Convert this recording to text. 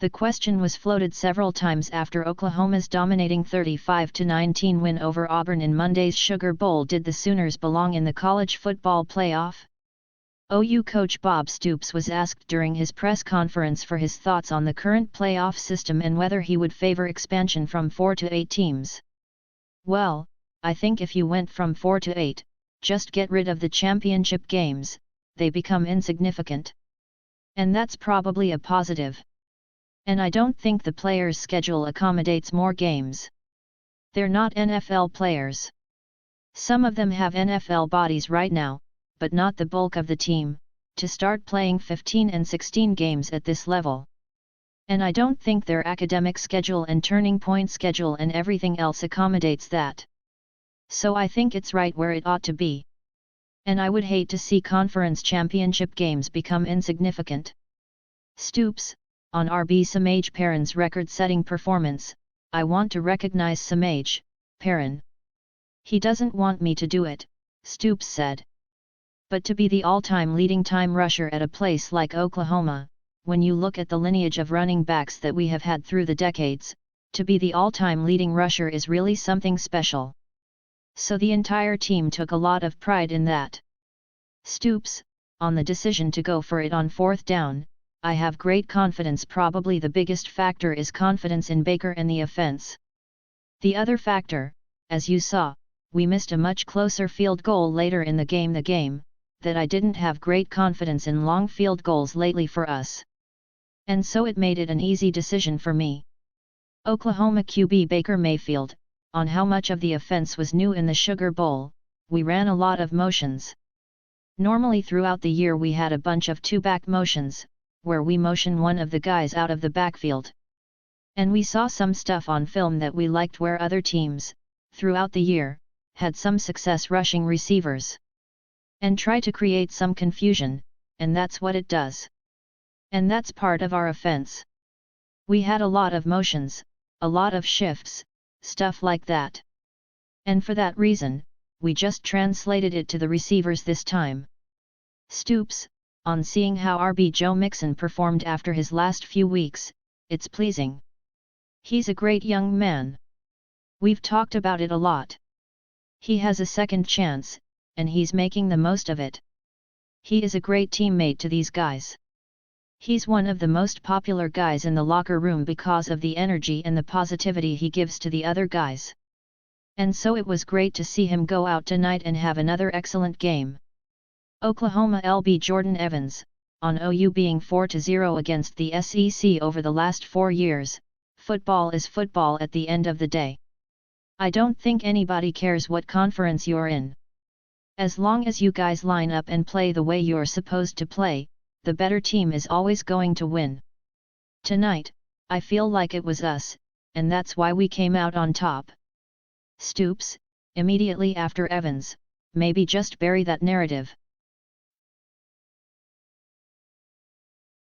The question was floated several times after Oklahoma's dominating 35-19 win over Auburn in Monday's Sugar Bowl. Did the Sooners belong in the college football playoff? OU coach Bob Stoops was asked during his press conference for his thoughts on the current playoff system and whether he would favor expansion from 4 to 8 teams. "Well, I think if you went from 4 to 8, just get rid of the championship games, they become insignificant. And that's probably a positive. And I don't think the players' schedule accommodates more games. They're not NFL players. Some of them have NFL bodies right now, but not the bulk of the team, to start playing 15 and 16 games at this level. And I don't think their academic schedule and turning point schedule and everything else accommodates that. So I think it's right where it ought to be. And I would hate to see conference championship games become insignificant." Stoops, on RB Samaj Perrin's record-setting performance, "I want to recognize Samaj, Perrin. He doesn't want me to do it," Stoops said. "But to be the all-time leading time rusher at a place like Oklahoma, when you look at the lineage of running backs that we have had through the decades, to be the all-time leading rusher is really something special. So the entire team took a lot of pride in that." Stoops, on the decision to go for it on 4th down, "I have great confidence. Probably the biggest factor is confidence in Baker and the offense. The other factor, as you saw, we missed a much closer field goal later in the game, that I didn't have great confidence in long field goals lately for us. And so it made it an easy decision for me." Oklahoma QB Baker Mayfield, on how much of the offense was new in the Sugar Bowl: "We ran a lot of motions. Normally throughout the year we had a bunch of two-back motions, where we motion one of the guys out of the backfield. And we saw some stuff on film that we liked where other teams, throughout the year, had some success rushing receivers. And try to create some confusion, and that's what it does. And that's part of our offense. We had a lot of motions, a lot of shifts, stuff like that. And for that reason, we just translated it to the receivers this time." Stoops, on seeing how RB Joe Mixon performed after his last few weeks: "It's pleasing. He's a great young man. We've talked about it a lot. He has a second chance, and he's making the most of it. He is a great teammate to these guys. He's one of the most popular guys in the locker room because of the energy and the positivity he gives to the other guys. And so it was great to see him go out tonight and have another excellent game." Oklahoma LB Jordan Evans, on OU being 4-0 against the SEC over the last 4 years: "Football is football at the end of the day. I don't think anybody cares what conference you're in. As long as you guys line up and play the way you're supposed to play, the better team is always going to win. Tonight, I feel like it was us, and that's why we came out on top." Stoops, immediately after Evans: "Maybe just bury that narrative.